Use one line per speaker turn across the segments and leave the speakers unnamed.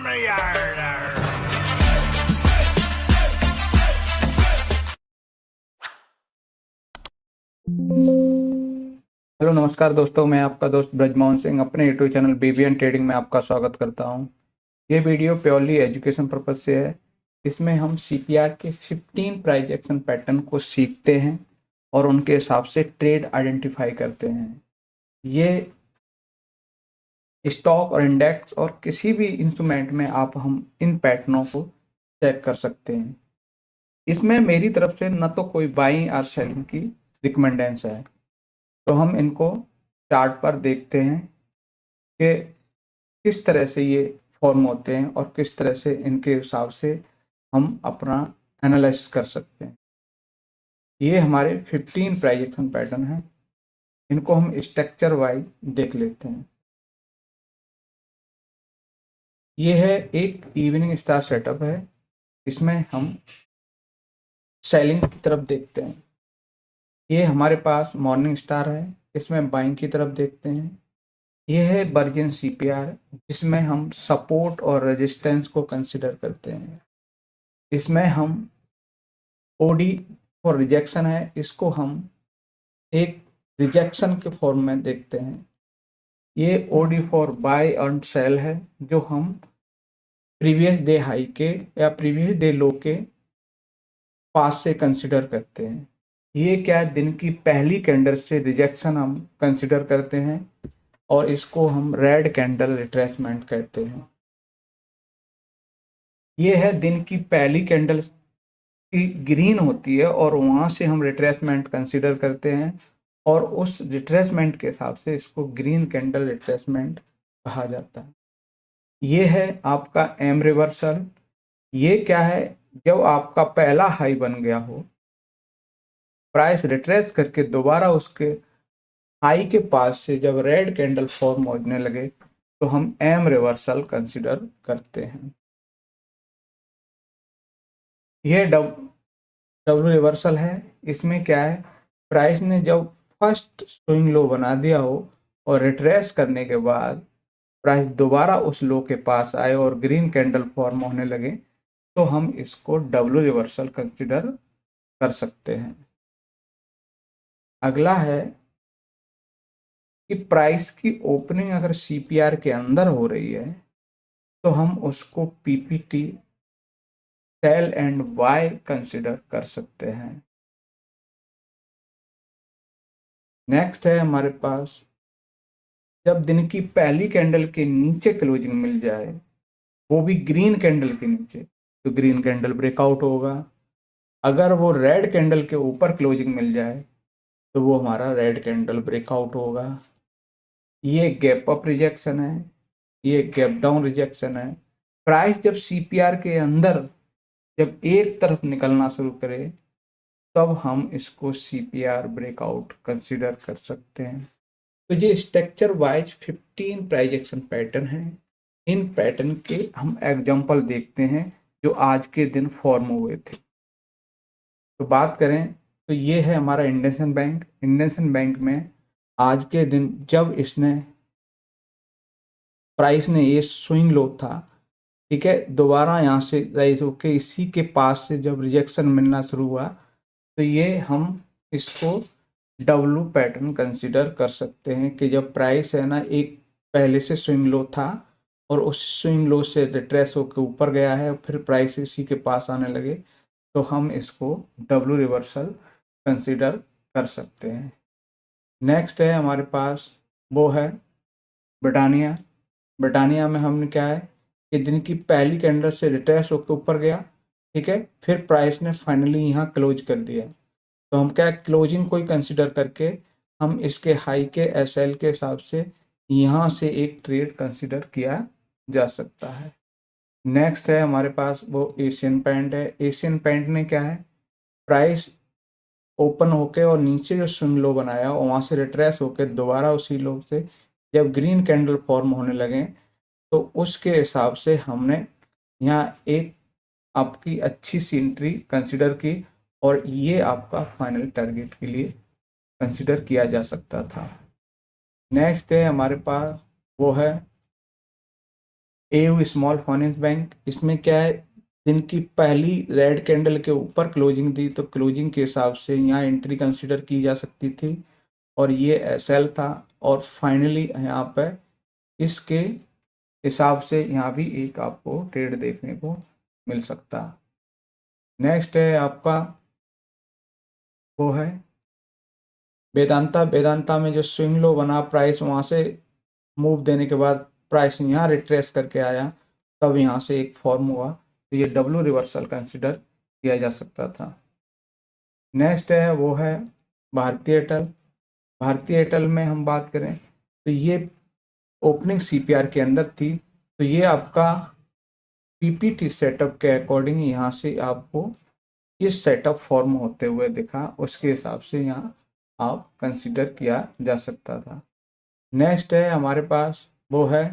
Hello नमस्कार दोस्तों, मैं आपका दोस्त ब्रजमोहन सिंह अपने यूट्यूब चैनल बीबीएन ट्रेडिंग में आपका स्वागत करता हूं। ये वीडियो प्योरली एजुकेशन पर्पज से है। इसमें हम सीपीआर के 15 प्राइस एक्शन पैटर्न को सीखते हैं और उनके हिसाब से ट्रेड आइडेंटिफाई करते हैं। ये स्टॉक और इंडेक्स और किसी भी इंस्ट्रूमेंट में आप हम इन पैटर्नों को चेक कर सकते हैं। इसमें मेरी तरफ से न तो कोई बाइंग और सेलिंग की रिकमेंडेंस है, तो हम इनको चार्ट पर देखते हैं कि किस तरह से ये फॉर्म होते हैं और किस तरह से इनके हिसाब से हम अपना एनालाइसिस कर सकते हैं। ये हमारे 15 प्राइस एक्शन पैटर्न हैं। इनको हम स्ट्रक्चर वाइज देख लेते हैं। ये है एक इवनिंग स्टार सेटअप है। इसमें हम सेलिंग की तरफ देखते हैं। ये हमारे पास मॉर्निंग स्टार है, इसमें बाइंग की तरफ देखते हैं। ये है वर्जिन सीपीआर, जिसमें हम सपोर्ट और रेजिस्टेंस को कंसिडर करते हैं। इसमें हम ओडी फॉर रिजेक्शन है, इसको हम एक रिजेक्शन के फॉर्म में देखते हैं। ये OD for buy and sell है, जो हम प्रीवियस डे हाई के या प्रीवियस डे लो के पास से कंसिडर करते हैं। ये क्या है, दिन की पहली कैंडल से रिजेक्शन हम कंसिडर करते हैं और इसको हम रेड कैंडल रिट्रेसमेंट कहते हैं। ये है दिन की पहली कैंडल की ग्रीन होती है और वहां से हम रिट्रेसमेंट कंसिडर करते हैं और उस रिट्रेसमेंट के हिसाब से इसको ग्रीन कैंडल रिट्रेसमेंट कहा जाता है। ये है आपका एम रिवर्सल। ये क्या है, जब आपका पहला हाई बन गया हो, प्राइस रिट्रेस करके दोबारा उसके हाई के पास से जब रेड कैंडल फॉर्म होने लगे, तो हम एम रिवर्सल कंसिडर करते हैं। यह डब्ल्यू रिवर्सल है। इसमें क्या है, प्राइस ने जब फर्स्ट स्विंग लो बना दिया हो और रिट्रेस करने के बाद प्राइस दोबारा उस लो के पास आए और ग्रीन कैंडल फॉर्म होने लगे, तो हम इसको डब्ल्यू रिवर्सल कंसिडर कर सकते हैं। अगला है कि प्राइस की ओपनिंग अगर सीपीआर के अंदर हो रही है, तो हम उसको PPT sell and buy consider कर सकते हैं। नेक्स्ट है हमारे पास, जब दिन की पहली कैंडल के नीचे क्लोजिंग मिल जाए, वो भी ग्रीन कैंडल के नीचे, तो ग्रीन कैंडल ब्रेकआउट होगा। अगर वो रेड कैंडल के ऊपर क्लोजिंग मिल जाए, तो वो हमारा रेड कैंडल ब्रेकआउट होगा। ये गैप अप रिजेक्शन है, ये गैप डाउन रिजेक्शन है। प्राइस जब सीपीआर के अंदर जब एक तरफ निकलना शुरू करे, तब हम इसको सीपीआर ब्रेकआउट कंसिडर कर सकते हैं। तो ये structure wise 15 price action pattern हैं। इन पैटर्न के हम एग्जांपल देखते हैं जो आज के दिन फॉर्म हुए थे। तो बात करें तो ये है हमारा इंडियन बैंक। इंडियन बैंक में आज के दिन जब इसने प्राइस ने ये स्विंग लो था, ठीक है, दोबारा यहाँ से राइज होके इसी के पास से जब रिजेक्शन मिलना शुरू हुआ, तो ये हम इसको डब्लू पैटर्न कंसिडर कर सकते हैं कि जब प्राइस है ना एक पहले से स्विंग लो था और उस स्विंग लो से रिट्रेस होकर ऊपर गया है, फिर प्राइस इसी के पास आने लगे, तो हम इसको डब्लू रिवर्सल कंसिडर कर सकते हैं। नेक्स्ट है हमारे पास, वो है ब्रिटानिया। ब्रिटानिया में हमने क्या है कि दिन की पहली कैंडल से रिट्रेस होकर ऊपर गया, ठीक है, फिर प्राइस ने फाइनली यहाँ क्लोज कर दिया, तो हम क्या क्लोजिंग को ही कंसिडर करके हम इसके हाई के एसएल के हिसाब से यहाँ से एक ट्रेड कंसिडर किया जा सकता है। नेक्स्ट है हमारे पास वो एशियन पेंट है। एशियन पेंट ने क्या है, प्राइस ओपन होके और नीचे जो स्विंग लो बनाया और वहाँ से रिट्रेस होकर दोबारा उसी लो से जब ग्रीन कैंडल फॉर्म होने लगे, तो उसके हिसाब से हमने यहाँ एक आपकी अच्छी सी एंट्री कंसिडर की और ये आपका फाइनल टारगेट के लिए कंसिडर किया जा सकता था। नेक्स्ट है हमारे पास वो है एयू स्मॉल फाइनेंस बैंक, इसमें क्या है, जिनकी पहली रेड कैंडल के ऊपर क्लोजिंग दी तो क्लोजिंग के हिसाब से यहाँ एंट्री कंसिडर की जा सकती थी और ये एसएल था। और फाइनली यहाँ पर इसके हिसाब से यहाँ भी एक आपको ट्रेड देखने को मिल सकता। नेक्स्ट है आपका वो है वेदांता। वेदांता में जो स्विंग लो बना, प्राइस वहाँ से मूव देने के बाद प्राइस यहाँ रिट्रेस करके आया, तब यहाँ से एक फॉर्म हुआ, तो ये डब्ल्यू रिवर्सल कंसिडर किया जा सकता था। नेक्स्ट है वो है भारतीय एयरटेल। भारतीय एयरटेल में हम बात करें तो ये ओपनिंग सीपीआर के अंदर थी, तो ये आपका पीपीटी सेटअप के अकॉर्डिंग यहाँ से आपको इस सेटअप फॉर्म होते हुए दिखा, उसके हिसाब से यहाँ आप कंसिडर किया जा सकता था। नेक्स्ट है हमारे पास वो है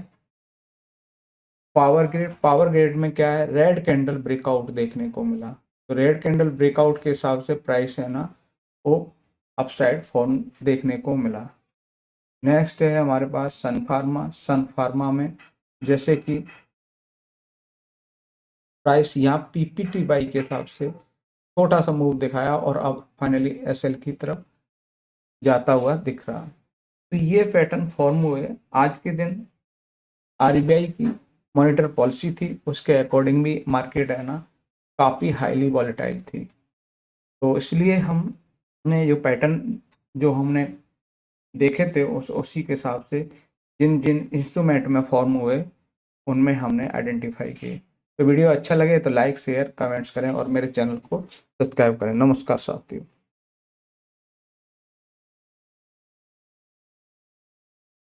पावर ग्रिड। पावर ग्रिड में क्या है, रेड कैंडल ब्रेकआउट देखने को मिला, तो रेड कैंडल ब्रेकआउट के हिसाब से प्राइस है ना वो अपसाइड फॉर्म देखने को मिला। नेक्स्ट है हमारे पास सन फार्मा। सन फार्मा में जैसे कि प्राइस यहाँ पीपीटी बाई के हिसाब से छोटा सा मूव दिखाया और अब फाइनली एसएल की तरफ जाता हुआ दिख रहा। तो ये पैटर्न फॉर्म हुए। आज के दिन आरबीआई की मॉनेटरी पॉलिसी थी, उसके अकॉर्डिंग भी मार्केट है ना काफ़ी हाईली वॉलेटाइल थी, तो इसलिए हमने जो पैटर्न जो हमने देखे थे उसी के हिसाब से जिन जिन इंस्ट्रूमेंट में फॉर्म हुए उनमें हमने आइडेंटिफाई किए। तो वीडियो अच्छा लगे तो लाइक शेयर कमेंट्स करें और मेरे चैनल को सब्सक्राइब करें। नमस्कार साथियों।